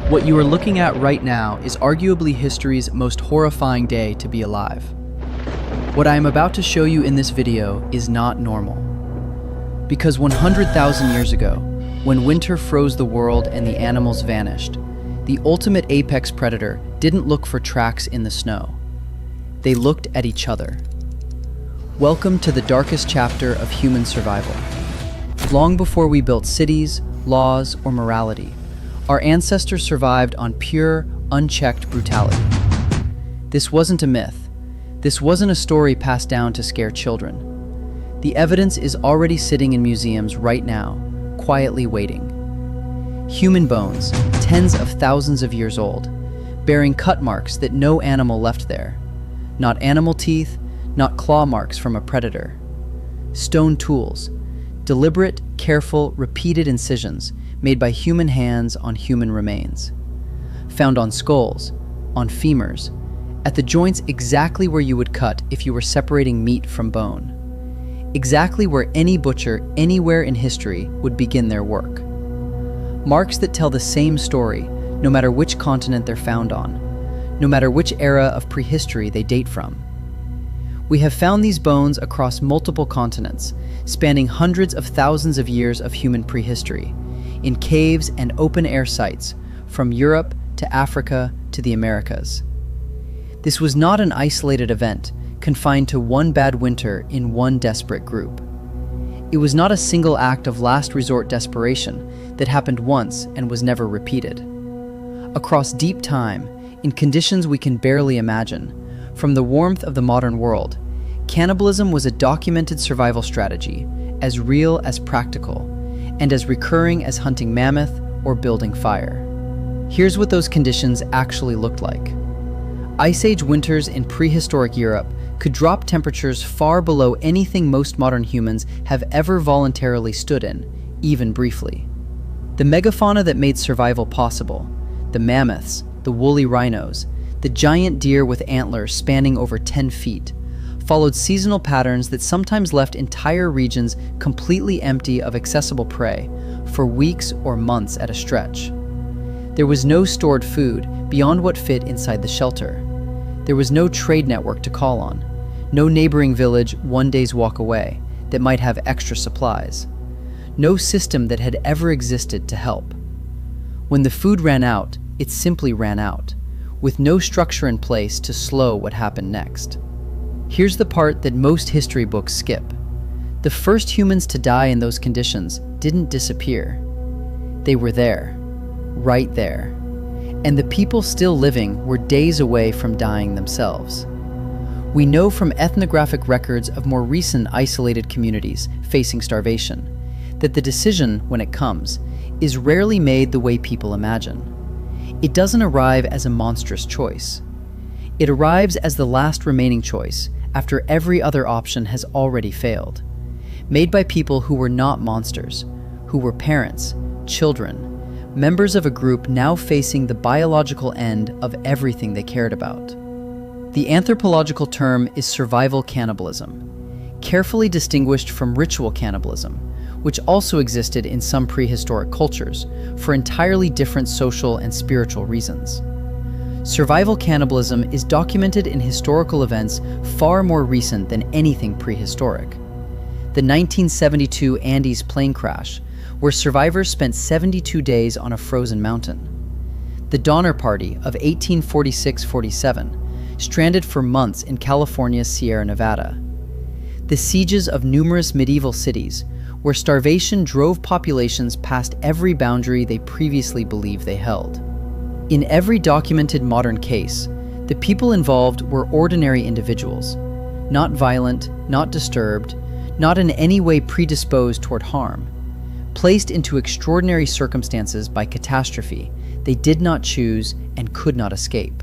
What you are looking at right now is arguably history's most horrifying day to be alive. What I am about to show you in this video is not normal. Because 100,000 years ago, when winter froze the world and the animals vanished, the ultimate apex predator didn't look for tracks in the snow. They looked at each other. Welcome to the darkest chapter of human survival. Long before we built cities, laws, or morality, our ancestors survived on pure, unchecked brutality. This wasn't a myth. This wasn't a story passed down to scare children. The evidence is already sitting in museums right now, quietly waiting. Human bones, tens of thousands of years old, bearing cut marks that no animal left there. Not animal teeth, not claw marks from a predator. Stone tools, deliberate, careful, repeated incisions made by human hands on human remains. Found on skulls, on femurs, at the joints exactly where you would cut if you were separating meat from bone. Exactly where any butcher anywhere in history would begin their work. Marks that tell the same story, no matter which continent they're found on, no matter which era of prehistory they date from. We have found these bones across multiple continents, spanning hundreds of thousands of years of human prehistory, in caves and open-air sites, from Europe to Africa to the Americas. This was not an isolated event, confined to one bad winter in one desperate group. It was not a single act of last resort desperation that happened once and was never repeated. Across deep time, in conditions we can barely imagine, from the warmth of the modern world, cannibalism was a documented survival strategy, as real as practical, and as recurring as hunting mammoth or building fire. Here's what those conditions actually looked like. Ice Age winters in prehistoric Europe could drop temperatures far below anything most modern humans have ever voluntarily stood in, even briefly. The megafauna that made survival possible, the mammoths, the woolly rhinos, the giant deer with antlers spanning over 10 feet, followed seasonal patterns that sometimes left entire regions completely empty of accessible prey for weeks or months at a stretch. There was no stored food beyond what fit inside the shelter. There was no trade network to call on, no neighboring village one day's walk away that might have extra supplies, no system that had ever existed to help. When the food ran out, it simply ran out, with no structure in place to slow what happened next. Here's the part that most history books skip. The first humans to die in those conditions didn't disappear. They were there, right there. And the people still living were days away from dying themselves. We know from ethnographic records of more recent isolated communities facing starvation that the decision, when it comes, is rarely made the way people imagine. It doesn't arrive as a monstrous choice. It arrives as the last remaining choice after every other option has already failed. Made by people who were not monsters, who were parents, children, members of a group now facing the biological end of everything they cared about. The anthropological term is survival cannibalism, carefully distinguished from ritual cannibalism, which also existed in some prehistoric cultures for entirely different social and spiritual reasons. Survival cannibalism is documented in historical events far more recent than anything prehistoric. The 1972 Andes plane crash, where survivors spent 72 days on a frozen mountain. The Donner Party of 1846-47, stranded for months in California's Sierra Nevada. The sieges of numerous medieval cities, where starvation drove populations past every boundary they previously believed they held. In every documented modern case, the people involved were ordinary individuals, not violent, not disturbed, not in any way predisposed toward harm, placed into extraordinary circumstances by catastrophe they did not choose and could not escape.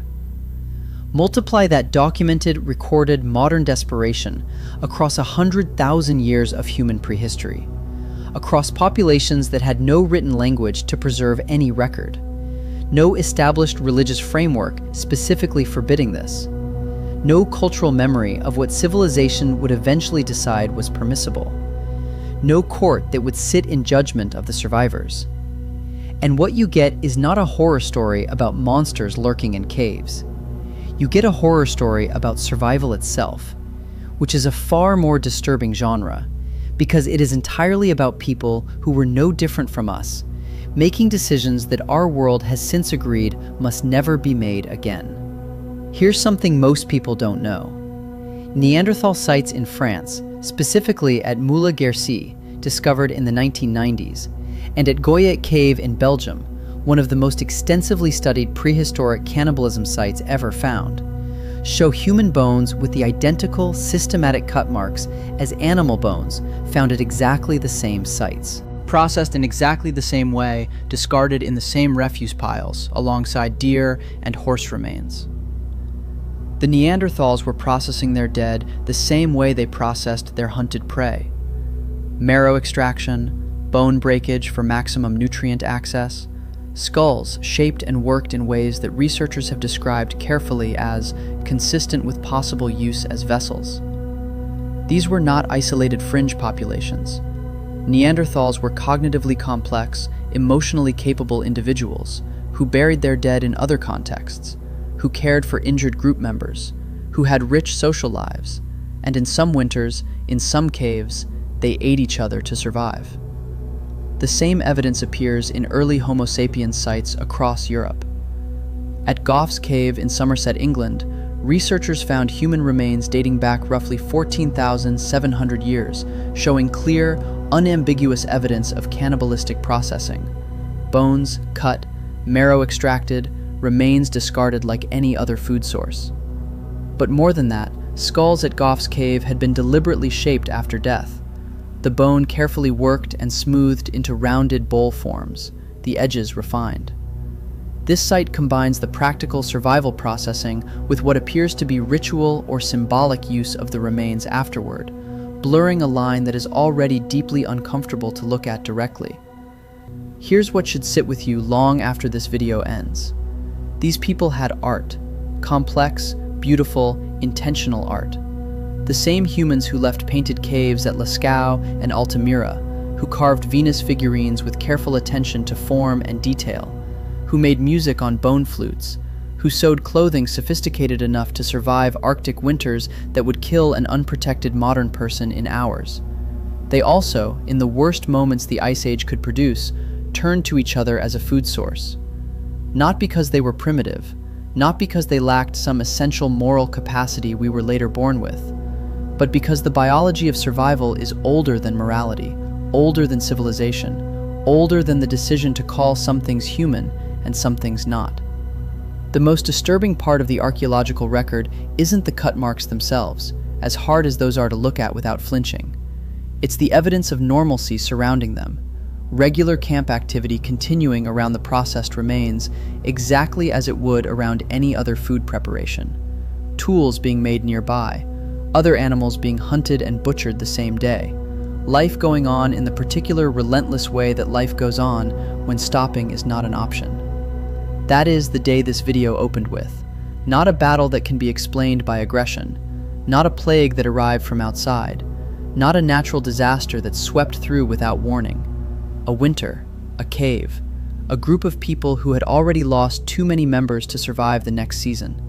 Multiply that documented, recorded, modern desperation across 100,000 years of human prehistory, across populations that had no written language to preserve any record, no established religious framework specifically forbidding this, no cultural memory of what civilization would eventually decide was permissible, no court that would sit in judgment of the survivors. And what you get is not a horror story about monsters lurking in caves. You get a horror story about survival itself, which is a far more disturbing genre, because it is entirely about people who were no different from us, making decisions that our world has since agreed must never be made again. Here's something most people don't know. Neanderthal sites in France, specifically at Moula-Guercy, discovered in the 1990s, and at Goyet Cave in Belgium, one of the most extensively studied prehistoric cannibalism sites ever found, show human bones with the identical systematic cut marks as animal bones found at exactly the same sites. Processed in exactly the same way, discarded in the same refuse piles, alongside deer and horse remains. The Neanderthals were processing their dead the same way they processed their hunted prey. Marrow extraction, bone breakage for maximum nutrient access, skulls shaped and worked in ways that researchers have described carefully as consistent with possible use as vessels. These were not isolated fringe populations. Neanderthals were cognitively complex, emotionally capable individuals who buried their dead in other contexts, who cared for injured group members, who had rich social lives, and in some winters, in some caves, they ate each other to survive. The same evidence appears in early Homo sapiens sites across Europe. At Gough's cave in Somerset, England, researchers found human remains dating back roughly 14,700 years, showing clear, unambiguous evidence of cannibalistic processing. Bones cut, marrow extracted, remains discarded like any other food source. But more than that, skulls at Gough's cave had been deliberately shaped after death. The bone carefully worked and smoothed into rounded bowl forms, the edges refined. This site combines the practical survival processing with what appears to be ritual or symbolic use of the remains afterward, blurring a line that is already deeply uncomfortable to look at directly. Here's what should sit with you long after this video ends. These people had art, complex, beautiful, intentional art. The same humans who left painted caves at Lascaux and Altamira, who carved Venus figurines with careful attention to form and detail, who made music on bone flutes, who sewed clothing sophisticated enough to survive Arctic winters that would kill an unprotected modern person in hours. They also, in the worst moments the Ice Age could produce, turned to each other as a food source. Not because they were primitive, not because they lacked some essential moral capacity we were later born with, but because the biology of survival is older than morality, older than civilization, older than the decision to call some things human and some things not. The most disturbing part of the archaeological record isn't the cut marks themselves, as hard as those are to look at without flinching. It's the evidence of normalcy surrounding them, regular camp activity continuing around the processed remains exactly as it would around any other food preparation, tools being made nearby, other animals being hunted and butchered the same day, life going on in the particular relentless way that life goes on when stopping is not an option. That is the day this video opened with. Not a battle that can be explained by aggression, not a plague that arrived from outside, not a natural disaster that swept through without warning. A winter, a cave, a group of people who had already lost too many members to survive the next season,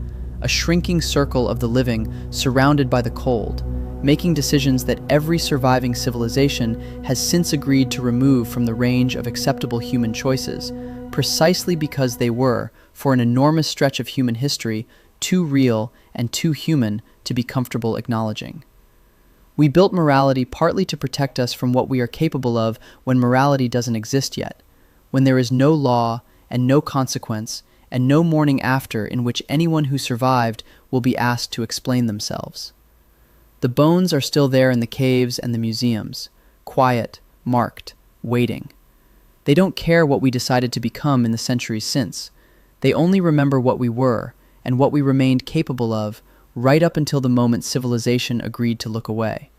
a shrinking circle of the living surrounded by the cold, making decisions that every surviving civilization has since agreed to remove from the range of acceptable human choices, precisely because they were, for an enormous stretch of human history, too real and too human to be comfortable acknowledging. We built morality partly to protect us from what we are capable of when morality doesn't exist yet, when there is no law and no consequence and no morning after in which anyone who survived will be asked to explain themselves. The bones are still there in the caves and the museums, quiet, marked, waiting. They don't care what we decided to become in the centuries since. They only remember what we were and what we remained capable of right up until the moment civilization agreed to look away.